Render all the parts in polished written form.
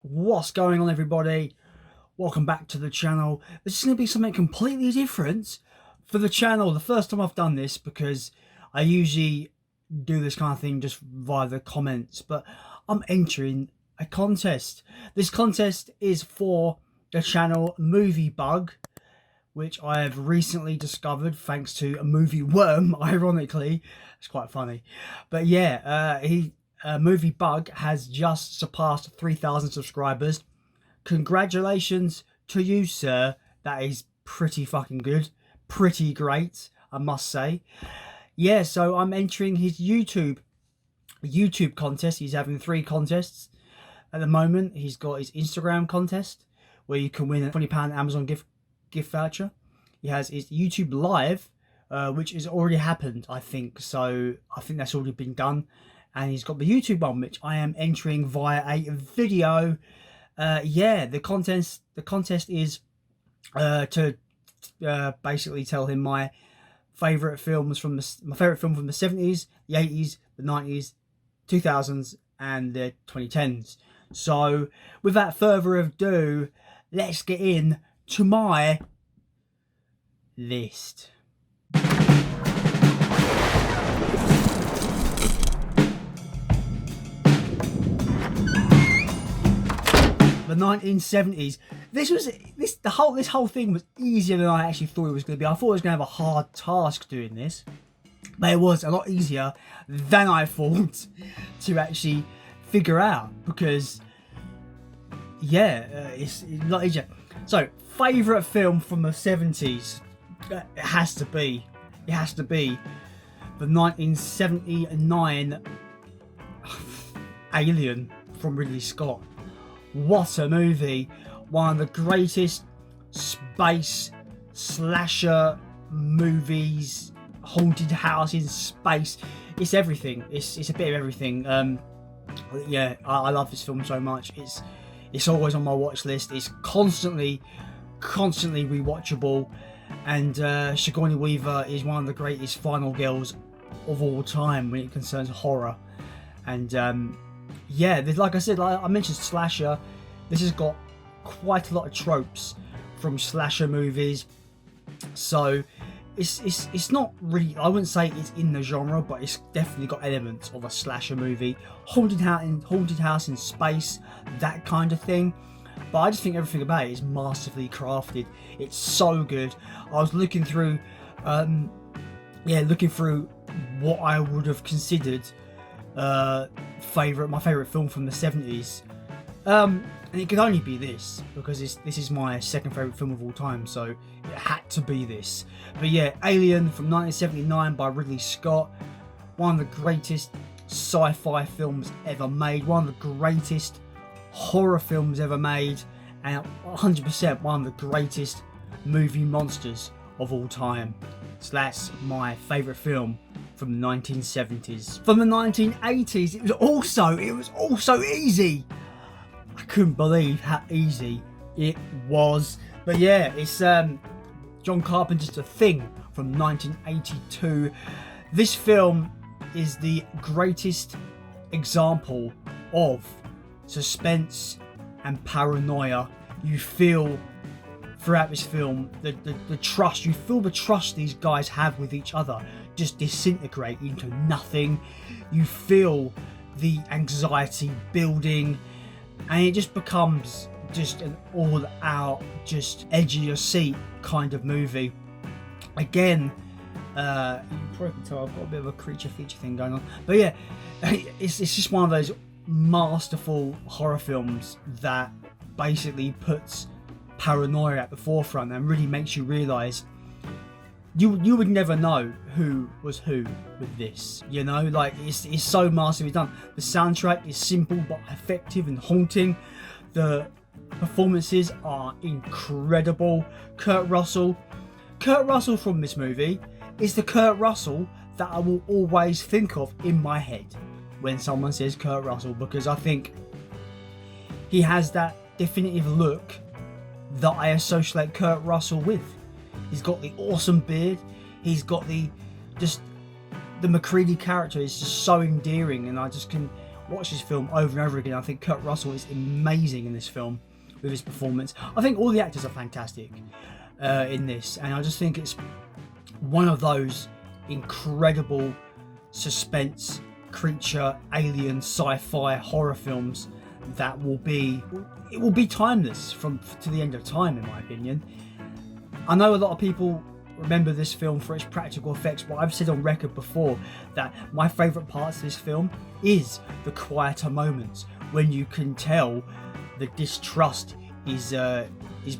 What's going on, everybody? Welcome back to the channel. This is going to be something completely different for the channel. The first time I've done this, because I usually do this kind of thing just via the comments, but I'm entering a contest. This contest is for the channel Movie Bug, which I have recently discovered thanks to a movie worm. Ironically, it's quite funny, but yeah, Movie Bug has just surpassed 3,000 subscribers. Congratulations to you, sir. That is pretty fucking good, pretty great, I must say. Yeah, so I'm entering his YouTube contest. He's having 3 contests at the moment. He's got his Instagram contest where you can win a £20 Amazon gift voucher. He has his YouTube Live, which has already happened, I think. So I think that's already been done. And he's got the YouTube one, which I am entering via a video. Yeah, the contest is to basically tell him my favorite films from my favorite film from the 70s, the 80s, the 90s, 2000s, and the 2010s. So, without further ado, let's get in to my list. The 1970s. This whole thing was easier than I actually thought it was going to be. I thought I was going to have a hard task doing this, but it was a lot easier than I thought to actually figure out, because yeah, it's a lot easier. So, favourite film from the 70s? It has to be the 1979 Alien from Ridley Scott. What a movie! One of the greatest space slasher movies, haunted house in space. It's everything. It's a bit of everything. Yeah, I love this film so much. It's always on my watch list. It's constantly rewatchable. And Sigourney Weaver is one of the greatest final girls of all time when it concerns horror. And yeah, like I said, like I mentioned slasher. This has got quite a lot of tropes from slasher movies, so it's not really, I wouldn't say it's in the genre, but it's definitely got elements of a slasher movie, haunted house in space, that kind of thing. But I just think everything about it is masterfully crafted. It's so good. I was looking through what I would have considered my favourite film from the 70s, and it could only be this, because this is my second favourite film of all time, so it had to be this. But yeah, Alien from 1979 by Ridley Scott, one of the greatest sci-fi films ever made, one of the greatest horror films ever made, and 100% one of the greatest movie monsters of all time. So that's my favourite film from the 1970s. From the 1980s, it was also easy. I couldn't believe how easy it was. But yeah, it's John Carpenter's The Thing from 1982. This film is the greatest example of suspense and paranoia. You feel throughout this film the trust. You feel the trust these guys have with each other just disintegrate into nothing. You feel the anxiety building, and it just becomes just an all-out, just edge of your seat kind of movie. Again, you probably can tell I've got a bit of a creature feature thing going on, but yeah, it's just one of those masterful horror films that basically puts paranoia at the forefront and really makes you realise you would never know who was who with this. You know, like it's so masterfully done. The soundtrack is simple but effective and haunting. The performances are incredible. Kurt Russell from this movie is the Kurt Russell that I will always think of in my head when someone says Kurt Russell, because I think he has that definitive look that I associate Kurt Russell with. He's got the awesome beard. He's got the MacReady character is just so endearing, and I just can watch this film over and over again. I think Kurt Russell is amazing in this film with his performance. I think all the actors are fantastic in this, and I just think it's one of those incredible suspense, creature, alien, sci-fi horror films that will be timeless to the end of time, in my opinion. I know a lot of people remember this film for its practical effects, but I've said on record before that my favourite parts of this film is the quieter moments when you can tell the distrust is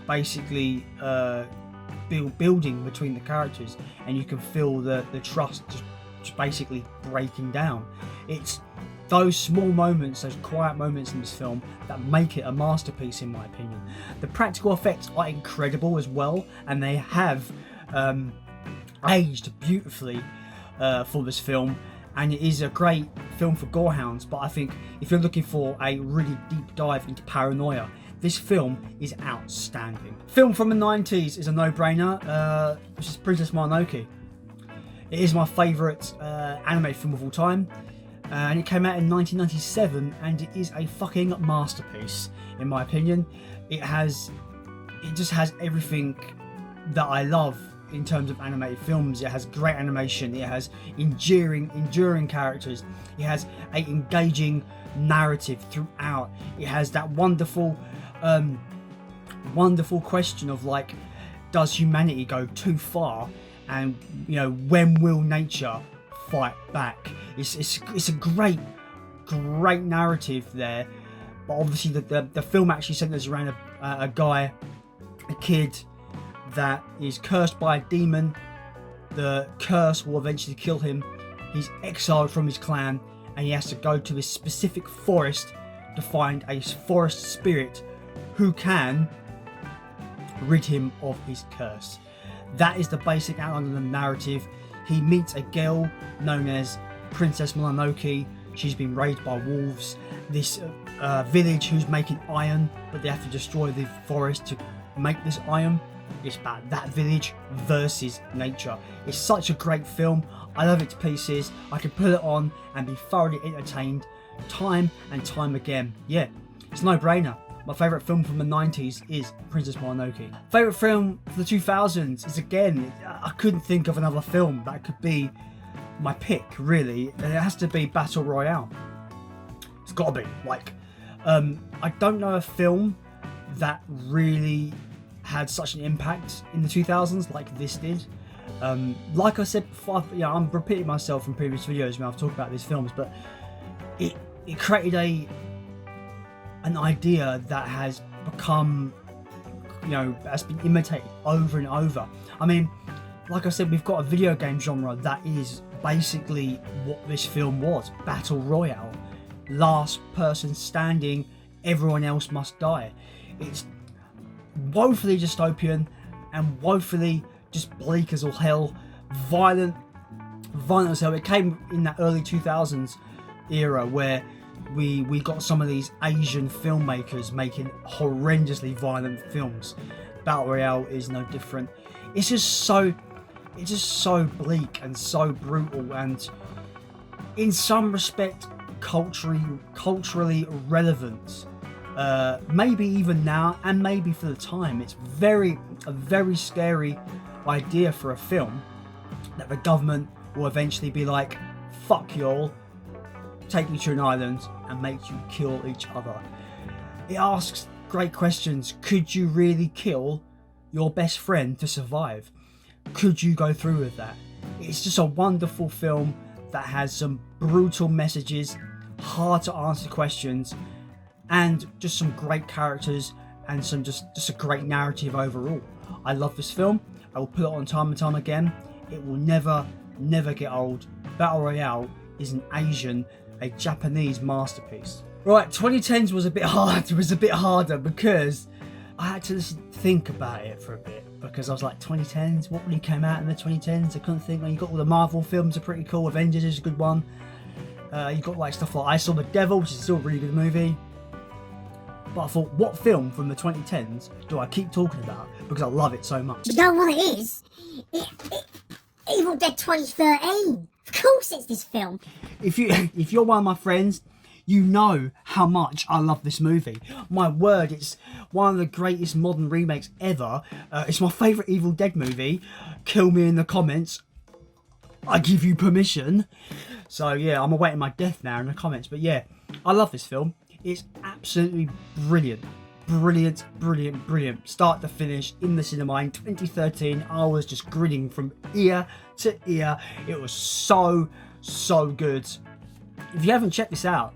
basically building between the characters, and you can feel the trust just basically breaking down. It's those small moments, those quiet moments in this film that make it a masterpiece, in my opinion. The practical effects are incredible as well, and they have aged beautifully for this film, and it is a great film for gorehounds. But I think if you're looking for a really deep dive into paranoia, this film is outstanding. Film from the 90s is a no-brainer, which is Princess Mononoke. It is my favourite anime film of all time, and it came out in 1997, and it is a fucking masterpiece, in my opinion. It just has everything that I love in terms of animated films. It has great animation, it has enduring characters, it has an engaging narrative throughout, it has that wonderful question of, like, does humanity go too far, and when will nature fight back? It's a great narrative there. But obviously the film actually centers around a kid that is cursed by a demon. The curse will eventually kill him. He's exiled from his clan, and he has to go to this specific forest to find a forest spirit who can rid him of his curse. That is the basic outline of the narrative. He meets a girl known as Princess Mononoke. She's been raised by wolves. This village who's making iron, but they have to destroy the forest to make this iron. It's about that village versus nature. It's such a great film. I love it to pieces. I can put it on and be thoroughly entertained time and time again. Yeah, it's a no-brainer. My favourite film from the 90s is Princess Mononoke. Favourite film for the 2000s is, again, I couldn't think of another film that could be my pick, really. And it has to be Battle Royale. It's got to be. I don't know a film that really had such an impact in the 2000s like this did. Like I said before, I'm repeating myself from previous videos when I've talked about these films, but it created an idea that has become, has been imitated over and over. I mean, like I said, we've got a video game genre that is basically what this film was. Battle Royale. Last person standing, everyone else must die. It's woefully dystopian and woefully just bleak as all hell. Violent as hell. It came in that early 2000s era where we got some of these Asian filmmakers making horrendously violent films. Battle Royale is no different. It's just so bleak and so brutal, and in some respect culturally relevant. Maybe even now, and maybe for the time. It's a very scary idea for a film, that the government will eventually be like, fuck y'all, take you to an island and make you kill each other. It asks great questions. Could you really kill your best friend to survive? Could you go through with that? It's just a wonderful film that has some brutal messages, hard to answer questions, and just some great characters, and some just a great narrative overall. I love this film. I will put it on time and time again. It will never get old. Battle Royale is a Japanese masterpiece. Right, 2010s was a bit hard. It was a bit harder because I had to just think about it for a bit, because I was like, 2010s, what really came out in the 2010s? I couldn't think. You got all the Marvel films are pretty cool. Avengers is a good one. You got like stuff like I Saw the Devil, which is still a really good movie. But I thought, what film from the 2010s do I keep talking about? Because I love it so much. You know what it is? Evil Dead 2013. Of course it's this film. If you're one of my friends, you know how much I love this movie. My word, it's one of the greatest modern remakes ever. It's my favourite Evil Dead movie. Kill me in the comments. I give you permission. So yeah, I'm awaiting my death now in the comments. But yeah, I love this film. It's absolutely brilliant. Brilliant, brilliant, brilliant. Start to finish in the cinema in 2013. I was just grinning from ear to ear. It was so good. If you haven't checked this out,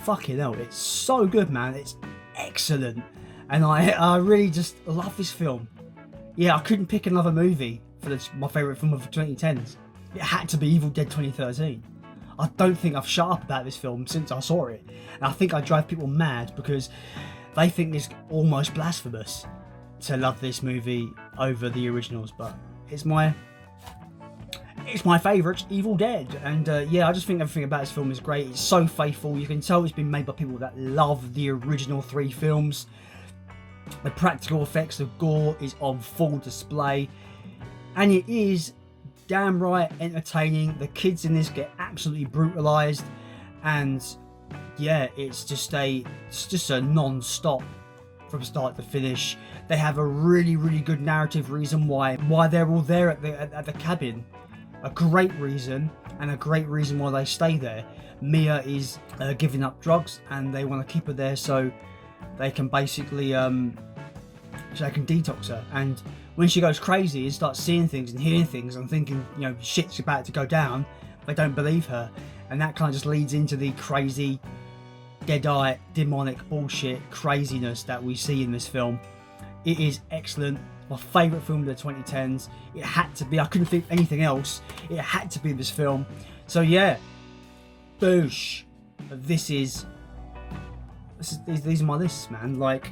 fucking hell, it's so good, man. It's excellent. And I really just love this film. Yeah, I couldn't pick another movie for my favourite film of the 2010s. It had to be Evil Dead 2013. I don't think I've shut up about this film since I saw it. And I think I drive people mad because they think it's almost blasphemous to love this movie over the originals. But it's my favourite, Evil Dead. And yeah, I just think everything about this film is great. It's so faithful. You can tell it's been made by people that love the original 3 films. The practical effects of gore is on full display. And it is damn right entertaining. The kids in this get absolutely brutalised. And yeah, it's just a non-stop from start to finish. They have a really good narrative reason why they're all there at the cabin. A great reason, and a great reason why they stay there. Mia is giving up drugs, and they want to keep her there so they can basically so they can detox her. And when she goes crazy and starts seeing things and hearing things and thinking, you know, shit's about to go down, they don't believe her, and that kind of just leads into the crazy, dead-eye, demonic bullshit craziness that we see in this film. It is excellent. My favourite film of the 2010s. It had to be. I couldn't think of anything else. It had to be this film. So yeah, boosh. These are my lists, man. Like,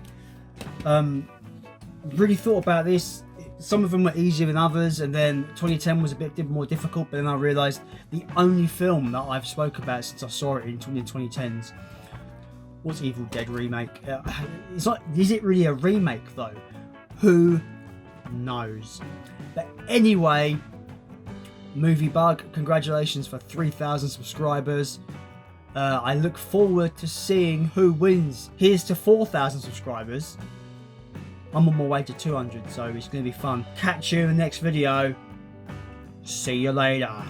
really thought about this. Some of them were easier than others, and then 2010 was a bit more difficult. But then I realised the only film that I've spoke about since I saw it in the 2010s was Evil Dead remake. It's not. Is it really a remake though? Who knows? But anyway, Movie Bug, congratulations for 3,000 subscribers. I look forward to seeing who wins. Here's to 4,000 subscribers. I'm on my way to 200, so it's going to be fun. Catch you in the next video. See you later.